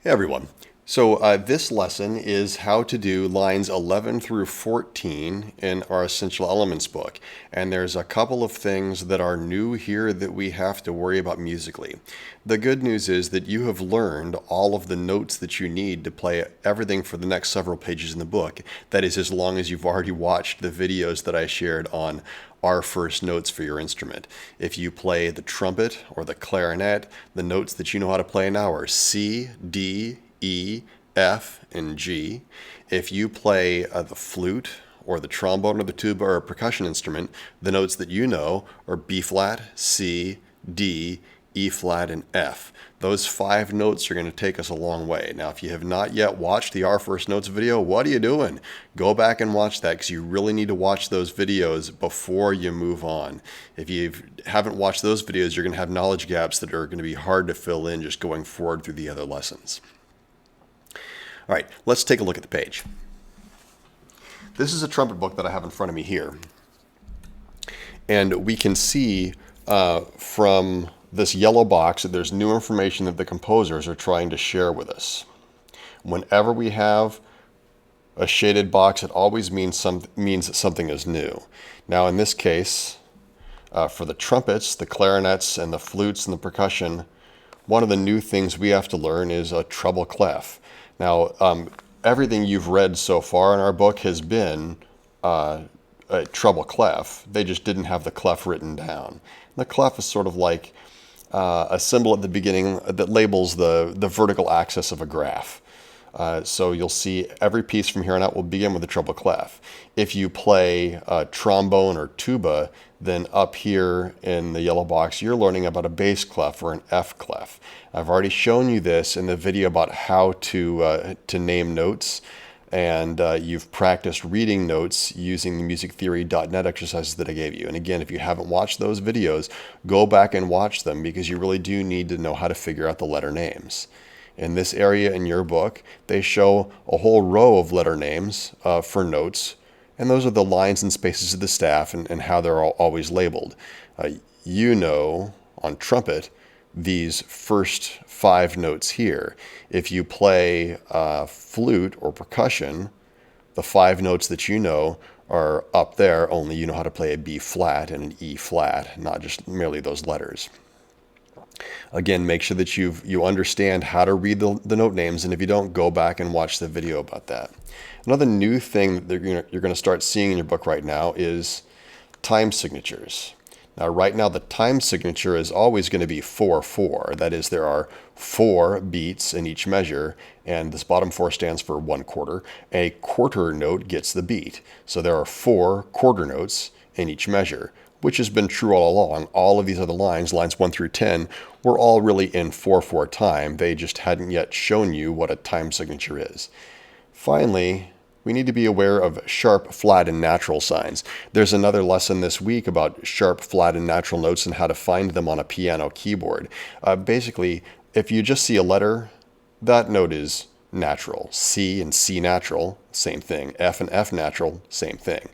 Hey everyone. This lesson is how to do lines 11 through 14 in our Essential Elements book. And there's a couple of things that are new here that we have to worry about musically. The good news is that you have learned all of the notes that you need to play everything for the next several pages in the book. That is, as long as you've already watched the videos that I shared on our first notes for your instrument. If you play the trumpet or the clarinet, the notes that you know how to play now are C, D, E, F, and G. If you play the flute or the trombone or the tuba or a percussion instrument, the notes that you know are B flat, C, D, E flat, and F. Those 5 notes are going to take us a long way. Now, if you have not yet watched the Our First Notes video, what are you doing? Go back and watch that because you really need to watch those videos before you move on. If you haven't watched those videos, you're going to have knowledge gaps that are going to be hard to fill in just going forward through the other lessons. All right, let's take a look at the page. This is a trumpet book that I have in front of me here. And we can see from this yellow box that there's new information that the composers are trying to share with us. Whenever we have a shaded box, it always means that something is new. Now, in this case, for the trumpets, the clarinets, and the flutes and the percussion, one of the new things we have to learn is a treble clef. Now, everything you've read so far in our book has been a treble clef. They just didn't have the clef written down. The clef is sort of like a symbol at the beginning that labels the vertical axis of a graph. So you'll see every piece from here on out will begin with a treble clef. If you play trombone or tuba, then up here in the yellow box, you're learning about a bass clef or an F clef. I've already shown you this in the video about how to name notes, and you've practiced reading notes using the musictheory.net exercises that I gave you. And again, if you haven't watched those videos, go back and watch them because you really do need to know how to figure out the letter names. In this area in your book, they show a whole row of letter names for notes, and those are the lines and spaces of the staff and how they're always labeled. You know, on trumpet, these first 5 notes here. If you play flute or percussion, the 5 notes that you know are up there, only you know how to play a B flat and an E flat, not just merely those letters. Again, make sure that you understand how to read the note names, and if you don't, go back and watch the video about that. Another new thing that you're going to start seeing in your book right now is time signatures. Now, right now, the time signature is always going to be 4/4. That is, there are 4 beats in each measure, and this bottom 4 stands for 1/4. A quarter note gets the beat. So there are 4 quarter notes in each measure, which has been true all along. All of these other lines 1 through 10, were all really in 4/4 time. They just hadn't yet shown you what a time signature is. Finally, we need to be aware of sharp, flat, and natural signs. There's another lesson this week about sharp, flat, and natural notes and how to find them on a piano keyboard. Basically, if you just see a letter, that note is natural. C and C natural, same thing. F and F natural, same thing.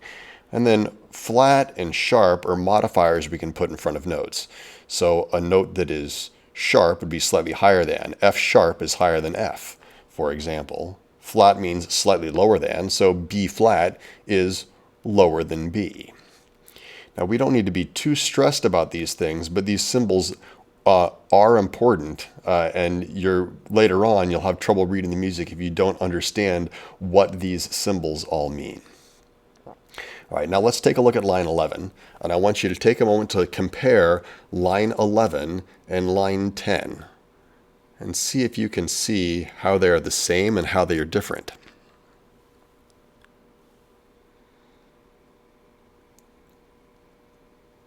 And then flat and sharp are modifiers we can put in front of notes. So a note that is sharp would be slightly higher than. F sharp is higher than F, for example. Flat means slightly lower than, so B flat is lower than B. Now, we don't need to be too stressed about these things, but these symbols are important, and later on you'll have trouble reading the music if you don't understand what these symbols all mean. All right, now let's take a look at line 11, and I want you to take a moment to compare line 11 and line 10. And see if you can see how they are the same and how they are different.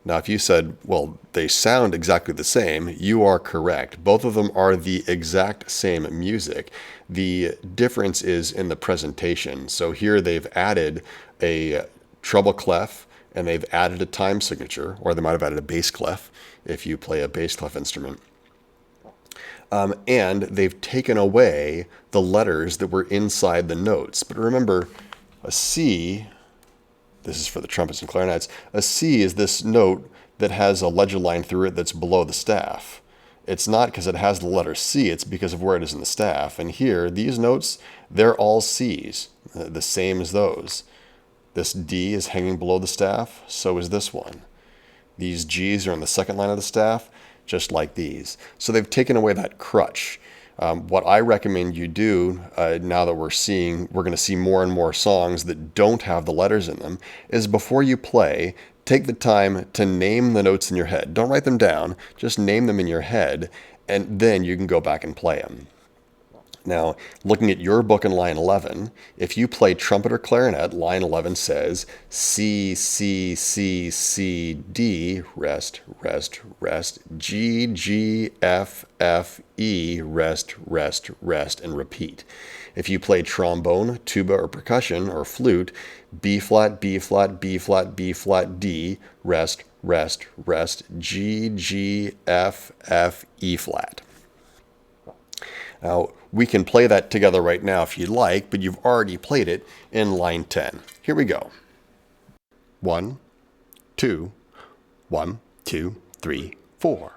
Now, if you said, well, they sound exactly the same, you are correct. Both of them are the exact same music. The difference is in the presentation. So here they've added a treble clef, and they've added a time signature, or they might have added a bass clef if you play a bass clef instrument. And they've taken away the letters that were inside the notes. But remember, a C, this is for the trumpets and clarinets, a C is this note that has a ledger line through it that's below the staff. It's not because it has the letter C, it's because of where it is in the staff. And here, these notes, they're all C's, the same as those. This D is hanging below the staff, so is this one. These G's are on the second line of the staff, just like these. So they've taken away that crutch. What I recommend you do, now that we're going to see more and more songs that don't have the letters in them, is before you play, take the time to name the notes in your head. Don't write them down, just name them in your head, and then you can go back and play them. Now, looking at your book in line 11, if you play trumpet or clarinet, line 11 says C, C, C, C, D, rest, rest, rest, G, G, F, F, E, rest, rest, rest, and repeat. If you play trombone, tuba, or percussion, or flute, B flat, B flat, B flat, B flat, D, rest, rest, rest, G, G, F, F, E flat. Now, we can play that together right now if you'd like, but you've already played it in line 10. Here we go. 1, 2, 1, 2, 3, 4.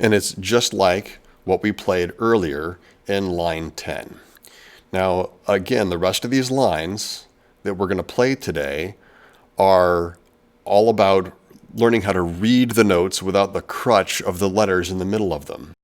And it's just like what we played earlier in line 10. Now, again, the rest of these lines that we're going to play today are all about learning how to read the notes without the crutch of the letters in the middle of them.